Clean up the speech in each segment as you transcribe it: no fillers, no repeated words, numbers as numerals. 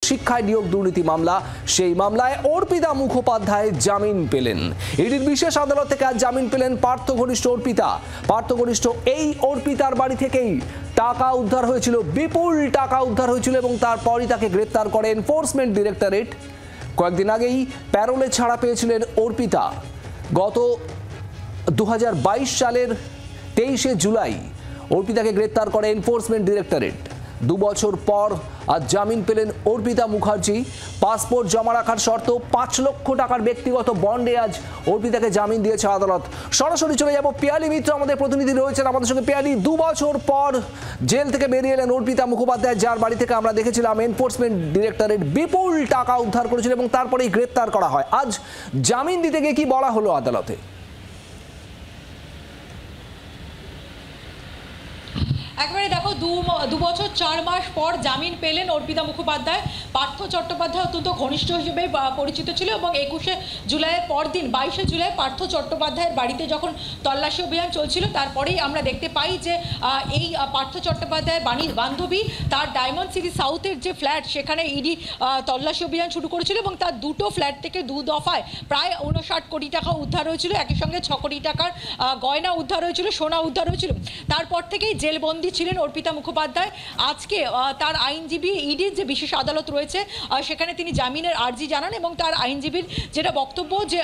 শিক্ষায় নিয়োগ দুর্নীতি মামলা, সেই মামলায় অর্পিতা মুখোপাধ্যায় জামিন পেলেন। ইডির বিশেষ আদালত থেকে আজ জামিন পেলেন পার্থ ঘনিষ্ঠ অর্পিতা। পার্থ ঘনিষ্ঠ এই অর্পিতার বাড়ি থেকেই টাকা উদ্ধার হয়েছিল, বিপুল টাকা উদ্ধার হয়েছিল এবং তারপরই তাকে গ্রেপ্তার করে এনফোর্সমেন্ট ডিরেক্টরেট। কয়েকদিন আগেই প্যারোলে ছাড়া পেয়েছিলেন অর্পিতা। গত 2022 সালের 23শে জুলাই অর্পিতাকে গ্রেপ্তার করে এনফোর্সমেন্ট ডিরেক্টরেট। 2 বছর পর আজ জামিন পেলেন অর্পিতা মুখার্জি। পাসপোর্ট জমা রাখার শর্ত 5 লক্ষ টাকার ব্যক্তিগত বন্ডে আজ অর্পিতাকে জামিন দিয়েছে আদালত। সরাসরি চলে যাব, পিয়ালি মিত্র আমাদের প্রতিনিধি রয়েছেন আমাদের সঙ্গে। পিয়ালি, 2 বছর পর জেল থেকে বেরিয়ে এলেন অর্পিতা মুখোপাধ্যায়, যার বাড়ি থেকে আমরা দেখেছিলাম এনফোর্সমেন্ট ডিরেক্টরেট বিপুল টাকা উদ্ধার করেছিল এবং তারপরেই গ্রেপ্তার করা হয়। আজ জামিন দিতে গিয়ে কি বলা হলো আদালতে? একবারে দেখো, 2 বছর 4 মাস পর জামিন পেলেন অর্পিতা মুখোপাধ্যায়। পার্থ চট্টোপাধ্যায় অত্যন্ত ঘনিষ্ঠ হিসেবে পরিচিত ছিল এবং 21শে জুলাইয়ের পরদিন 22শে জুলাই পার্থ চট্টোপাধ্যায়ের বাড়িতে যখন তল্লাশি অভিযান চলছিল, তারপরেই আমরা দেখতে পাই যে এই পার্থ চট্টোপাধ্যায়ের বান্ধবী তার ডায়মন্ড সিটি সাউথের যে ফ্ল্যাট, সেখানে ইডি তল্লাশি অভিযান শুরু করেছিল এবং তার 2টো ফ্ল্যাট থেকে 2 দফায় প্রায় 59 কোটি টাকা উদ্ধার হয়েছিল। একই সঙ্গে 6 কোটি টাকার গয়না উদ্ধার হয়েছিল, সোনা উদ্ধার হয়েছিল। তারপর থেকেই জেলবন্দি ছিলেন অর্পিতা মুখোপাধ্যায়। আজকে তার আইনজীবী ইডির যে বিশেষ আদালত রয়েছে সেখানে তিনি জামিনের আর্জি জানান এবং তার আইনজীবীর যেটা বক্তব্য যে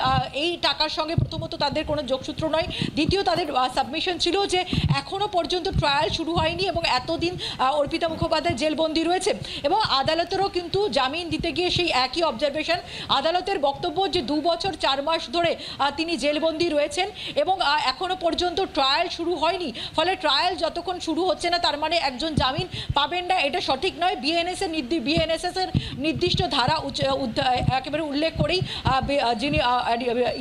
এই টাকার সঙ্গে প্রথমত তাদের কোনো যোগসূত্র নয়, দ্বিতীয় তাদের সাবমিশন ছিল যে এখনও পর্যন্ত ট্রায়াল শুরু হয়নি এবং এতদিন অর্পিতা মুখোপাধ্যায় জেলবন্দি রয়েছে এবং আদালতেরও কিন্তু জামিন দিতে গিয়ে সেই একই অবজারভেশন। আদালতের বক্তব্য যে 2 বছর 4 মাস ধরে তিনি জেলবন্দি রয়েছেন এবং এখনও পর্যন্ত ট্রায়াল শুরু হয়নি, ফলে ট্রায়াল যতক্ষণ শুরু হচ্ছে না তার মানে একজন জামিন পাবেন না, এটা সঠিক নয়। বিএনএসএস এর নির্দিষ্ট ধারা একেবারে উল্লেখ করেই যিনি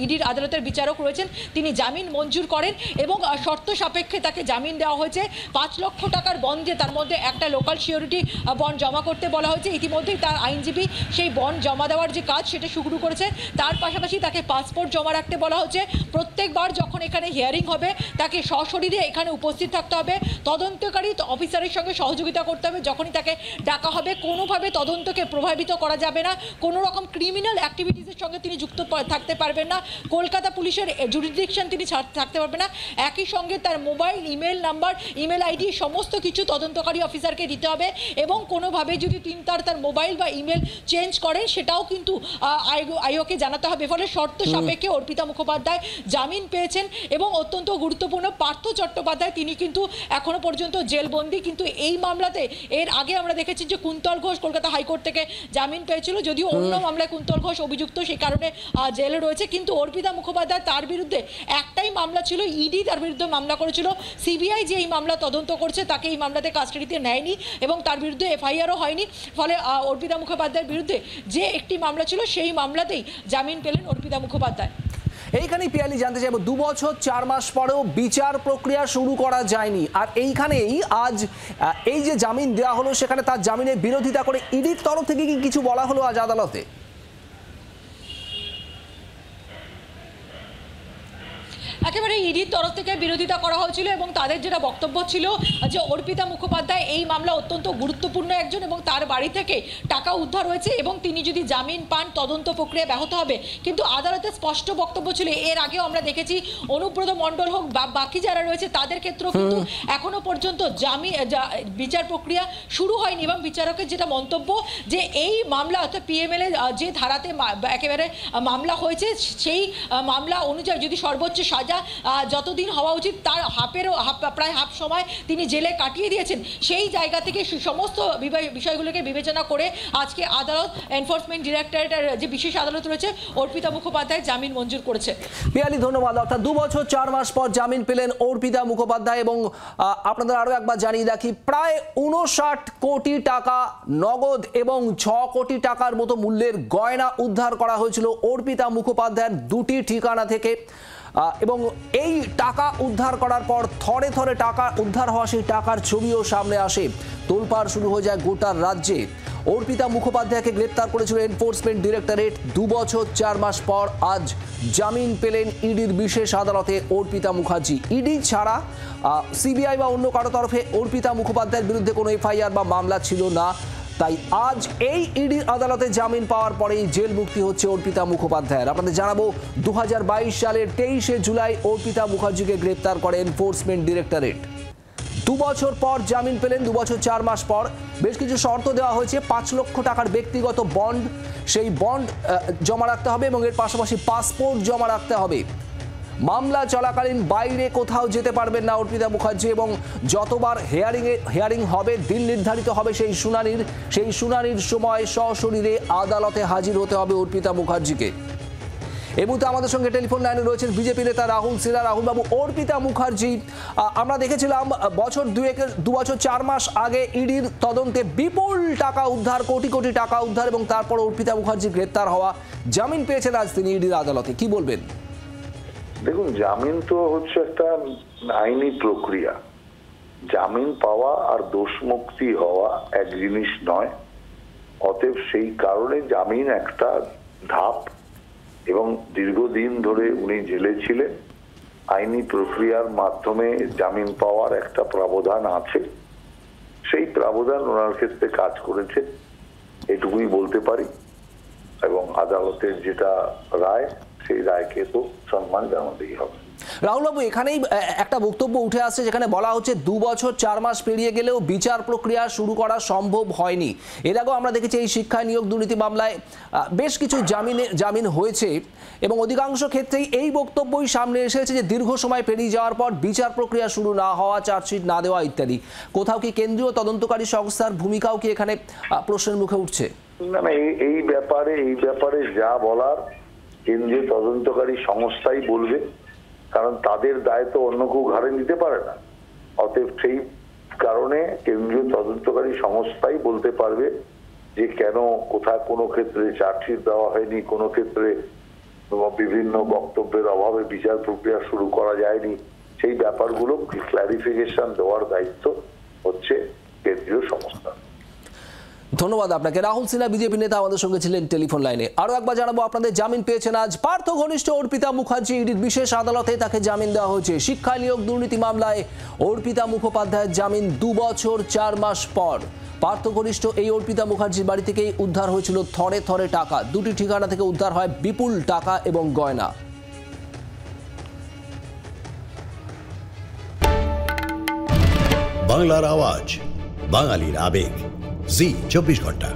ইডির আদালতের বিচারক রয়েছেন তিনি জামিন মঞ্জুর করেন এবং শর্ত সাপেক্ষে তাকে জামিন দেওয়া হয়েছে। 5 লক্ষ টাকার বন্ড, যে তার মধ্যে একটা লোকাল সিকিউরিটি বন্ড জমা করতে বলা হয়েছে। ইতিমধ্যেই তার আইনজীবী সেই বন্ড জমা দেওয়ার যে কাজ সেটা শুরু করেছে। তার পাশাপাশি তাকে পাসপোর্ট জমা রাখতে বলা হচ্ছে। প্রত্যেকবার যখন এখানে হিয়ারিং হবে তাকে সশরীরে এখানে উপস্থিত থাকতে হবে, তদন্তকারী অফিসারের সঙ্গে সহযোগিতা করতে হবে। যখনই তাকে ডাকা হবে কোনোভাবে তদন্তকে প্রভাবিত করা যাবে না, কোনো রকম ক্রিমিনাল অ্যাক্টিভিটিসের সঙ্গে তিনি যুক্ত থাকতে পারবেন না, কলকাতা পুলিশের জুরিসডিকশন তিনি থাকতে পারবেন না। একই সঙ্গে তার mobile, email number, email ID সমস্ত কিছু তদন্তকারী অফিসারকে দিতে হবে এবং কোনোভাবে যদি তিনি তার মোবাইল বা ইমেল চেঞ্জ করেন সেটাও কিন্তু আইওকে জানাতে হবে। ফলে শর্ত সাপেক্ষে অর্পিতা মুখোপাধ্যায় জামিন পেয়েছেন এবং অত্যন্ত গুরুত্বপূর্ণ পার্থ চট্টোপাধ্যায় তিনি কিন্তু এখনো পর্যন্ত জেলবন্দি। কিন্তু এই মামলাতে এর আগে আমরা দেখেছি যে কুন্তল ঘোষ কলকাতা হাইকোর্ট থেকে জামিন পেয়েছিল, যদিও অন্য মামলায় কুন্তল ঘোষ অভিযুক্ত, সেই কারণে জেলে রয়েছে। কিন্তু অর্পিতা মুখোপাধ্যায় তার বিরুদ্ধে একটাই মামলা ছিল, ইডি তার বিরুদ্ধে মামলা করেছিল। সিবিআই যে এই মামলা তদন্ত করছে তাকে এই মামলাতে কাস্টাডিতে নেয়নি এবং তার বিরুদ্ধে এফআইআরও হয়নি। ফলে অর্পিতা মুখোপাধ্যায়ের বিরুদ্ধে যে একটি মামলা ছিল সেই মামলাতেই জামিন পেলেন অর্পিতা মুখোপাধ্যায়। এইখানেই পিয়ালি জানতে চাইবো, 2 বছর 4 মাস পরেও বিচার প্রক্রিয়া শুরু করা যায়নি, আর এইখানেই আজ এই যে জামিন দেওয়া হলো সেখানে তার জামিনের বিরোধিতা করে ইডির তরফ থেকে কি কিছু বলা হলো আজ আদালতে? একেবারে ইডির তরফ থেকে বিরোধিতা করা হয়েছিল এবং তাদের যেটা বক্তব্য ছিল যে অর্পিতা মুখোপাধ্যায় এই মামলা অত্যন্ত গুরুত্বপূর্ণ একজন এবং তার বাড়ি থেকে টাকা উদ্ধার হয়েছে এবং তিনি যদি জামিন পান তদন্ত প্রক্রিয়া ব্যাহত হবে। কিন্তু আদালতের স্পষ্ট বক্তব্য ছিল, এর আগেও আমরা দেখেছি অনুব্রত মণ্ডল হোক বা বাকি যারা রয়েছে তাদের ক্ষেত্রেও কিন্তু এখনো পর্যন্ত বিচার প্রক্রিয়া শুরু হয়নি এবং বিচারকের যেটা মন্তব্য যে এই মামলা অর্থাৎ পিএমএল যে ধারাতে একেবারে মামলা হয়েছে সেই মামলা অনুযায়ী যদি সর্বোচ্চ সাজা যতদিন হওয়া উচিত তার প্রায় হাফ সময় তিনি জেলে কাটিয়ে দিয়েছেন, সেই জায়গা থেকে সমস্ত বিষয়গুলোকে বিবেচনা করে আজকে আদালত এনফোর্সমেন্ট ডিরেক্টরেটের যে বিশেষ আদালত রয়েছে অর্পিতা মুখোপাধ্যায় জামিন মঞ্জুর করেছে। পিয়ালি ধন্যবাদ। অর্থাৎ 2 বছর 4 মাস পর জামিন পেলেন অর্পিতা মুখোপাধ্যায় এবং আপনাদের আরো একবার জানিয়ে রাখি, প্রায় 59 কোটি টাকা নগদ এবং 6 কোটি টাকার মতো মূল্যের গয়না উদ্ধার করা হয়েছিল অর্পিতা মুখোপাধ্যায়ের 2টি ঠিকানা থেকে এবং এই টাকা উদ্ধার করার পর থরে থরে টাকা উদ্ধার হওয়া সেই টাকার ছবিও সামনে আসে। তোলপাড় শুরু হয়ে যায় গোটা রাজ্যে। অর্পিতা মুখোপাধ্যায়কে গ্রেপ্তার করেছিল এনফোর্সমেন্ট ডিরেক্টরেট। 2 বছর 4 মাস পর আজ জামিন পেলেন ইডির বিশেষ আদালতে অর্পিতা মুখার্জি। ইডি ছাড়া সিবিআই বা অন্য কারো তরফে অর্পিতা মুখোপাধ্যায়ের বিরুদ্ধে কোনো এফআইআর বা মামলা ছিল না। তাই আজ এই ইডির আদালতে জামিন পাওয়ার পরেই জেল মুক্তি হচ্ছে অর্পিতা মুখোপাধ্যায়ের। আপনাদের জানাবো 2022 সালের 23শে জুলাই অর্পিতা মুখার্জিকে গ্রেপ্তার করে এনফোর্সমেন্ট ডিরেক্টরেট। 2 বছর পর জামিন পেলেন, 2 বছর 4 মাস পর। বেশ কিছু শর্ত দেওয়া হয়েছে। 5 লক্ষ টাকার ব্যক্তিগত বন্ড, সেই বন্ড জমা রাখতে হবে এবং এর পাশাপাশি পাসপোর্ট জমা রাখতে হবে। মামলা চলাকালীন বাইরে কোথাও যেতে পারবেন না অর্পিতা মুখার্জি এবং যতবার হিয়ারিং হবে, দিন নির্ধারিত হবে সেই শুনানির সময় সশরীরে আদালতে হাজির হতে হবে অর্পিতা মুখার্জিকে। এই মুহূর্তে আমাদের সঙ্গে টেলিফোন লাইনে রয়েছেন বিজেপি নেতা রাহুল সিনহা। রাহুল বাবু, অর্পিতা মুখার্জি, আমরা দেখেছিলাম 2 বছর 4 মাস আগে ইডির তদন্তে বিপুল টাকা উদ্ধার, কোটি কোটি টাকা উদ্ধার এবং তারপর অর্পিতা মুখার্জি গ্রেপ্তার হওয়া, জামিন পেয়েছেন আজ তিনি ইডির আদালতে, কি বলবেন? দেখুন, জামিন তো হচ্ছে একটা আইনি প্রক্রিয়া। জামিন পাওয়া আর দোষ মুক্তি হওয়া এক জিনিস নয়। অতএব সেই কারণে জামিন একটা ধাপ এবং দীর্ঘদিন ধরে উনি জেলে ছিলেন। আইনি প্রক্রিয়ার মাধ্যমে জামিন পাওয়ার একটা প্রাবধান আছে, সেই প্রাবধান ওনার ক্ষেত্রে কাজ করেছে, এটুকুই বলতে পারি। এবং আদালতের যেটা রায়, সেই রায়কে তো সম্মান জানাতেই হবে। রাহুলবাবু, এখানেই একটা বক্তব্য উঠে আসছে যেখানে বলা হচ্ছে 2 বছর 4 মাস পেরিয়ে গেলেও বিচার প্রক্রিয়া শুরু করা সম্ভব হয়নি। এর আগেও আমরা দেখেছি এই শিক্ষা নিয়োগ দুর্নীতি মামলায় বেশ কিছু জামিন হয়েছে এবং অধিকাংশ ক্ষেত্রেই এই বক্তব্যই সামনে এসেছে যে দীর্ঘ সময় পেরিয়ে যাওয়ার পর বিচার প্রক্রিয়া শুরু না হওয়া, চার্জশিট না দেওয়া ইত্যাদি। কোথাও কি কেন্দ্রীয় তদন্তকারী সংস্থার ভূমিকাও কি এখানে প্রশ্নের মুখে উঠছে? না, এই ব্যাপারে যা বলার কেন্দ্রীয় তদন্তকারী সংস্থাই বলবে, কারণ তাদের দায় তো অন্য কেউ ঘাড়ে নিতে পারে না। অতএব সেই কারণে কেন্দ্রীয় তদন্তকারী সংস্থাই বলতে পারবে যে কেন কোথায় কোনো ক্ষেত্রে চার্জশিট দেওয়া হয়নি, কোনো ক্ষেত্রে বিভিন্ন বক্তব্যের অভাবে বিচার প্রক্রিয়া শুরু করা যায়নি। সেই ব্যাপারগুলো ক্লারিফিকেশন দেওয়ার দায়িত্ব হচ্ছে কেন্দ্রীয় সংস্থা। ধন্যবাদ আপনাকে। রাহুল সিনহা, বিজেপি নেতা, আমাদের সঙ্গে ছিলেন টেলিফোন লাইনে। আরো একবার জানাবো, আপনাদের জামিন পেয়েছেন আজ পার্থ ঘনিষ্ঠ অর্পিতা মুখার্জি। ইডির বিশেষ আদালতে তাকে জামিন দেওয়া হয়েছে। শিক্ষা নিয়োগ দুর্নীতি মামলায় অর্পিতা মুখোপাধ্যায়ের জামিন 2 বছর 4 মাস পর। পার্থ ঘনিষ্ঠ এই অর্পিতা মুখার্জির বাড়ি থেকেই উদ্ধার হয়েছিল থরে থরে টাকা। 2টি ঠিকানা থেকে উদ্ধার হয় বিপুল টাকা এবং গয়না। বাংলার আওয়াজ, বাঙালির আবেগ, জি 24 ঘন্টা।